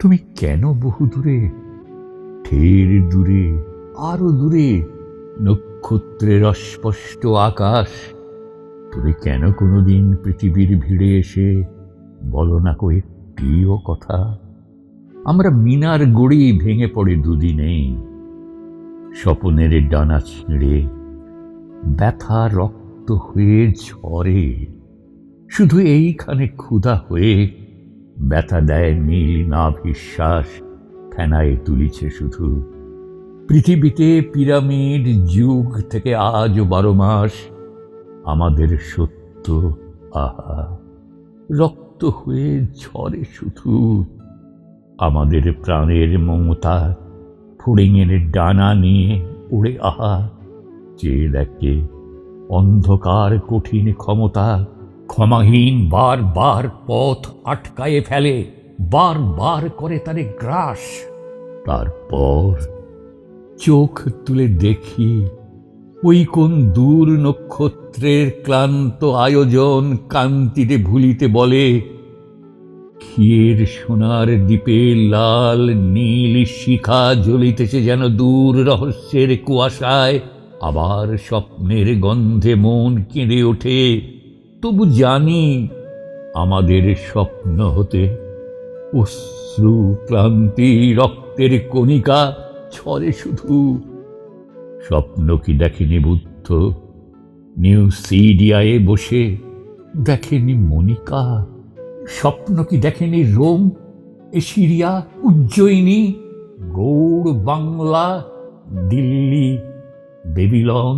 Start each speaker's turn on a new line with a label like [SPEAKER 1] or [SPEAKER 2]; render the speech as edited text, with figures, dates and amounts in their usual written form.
[SPEAKER 1] তুমি কেন বহু দূরে, ঢের দূরে, আরো দূরে, নক্ষত্রের অস্পষ্ট আকাশ, তুমি কেন কোনোদিন পৃথিবীর ভিড়ে এসে বলো না কো একটিও কথা? আমরা মিনার গড়ি ভেঙে পড়ে দুদিনেই, স্বপনের ডানা ছিঁড়ে ব্যথা রক্ত হয়ে ঝরে। শুধু এইখানে ক্ষুধা হয়ে ব্যথা দেয় নীল নাভিশ্বাস ফেনায় তুলিছে শুধু। পৃথিবীতে পিরামিড যুগ থেকে আজ 12 মাস আমাদের সত্য আহা রক্ত হয়ে ঝরে শুধু। আমাদের প্রাণের মমতা ফড়িংয়ের ডানা নিয়ে উড়ে আহা চেয়ে দেখে অন্ধকার কঠিন ক্ষমতা ক্ষমাহীন বার পথ আটকায়ে ফেলে, বার করে তারে গ্রাস। তারপর চোখ তুলে দেখি ওই কোন দূর নক্ষত্রের ক্লান্ত আয়োজন কান্তিতে ভুলিতে বলে, ক্ষীর সোনার দ্বীপে লাল নীল শিখা জ্বলিতেছে যেন দূর রহস্যের কুয়াশায়। আবার স্বপ্নের গন্ধে মন কেঁদে ওঠে, তবু জানি আমাদের স্বপ্ন হতে অশ্রু ক্লান্তি রক্তের কণিকা ছড়ে শুধু। স্বপ্ন কি দেখেনি বুদ্ধ নিউ সিডিয়ায় বসে, দেখেনি মনিকা? স্বপ্ন কি দেখেনি রোম, এশিরিয়া, উজ্জয়িনী, গৌড় বাংলা, দিল্লি, বেবিলন?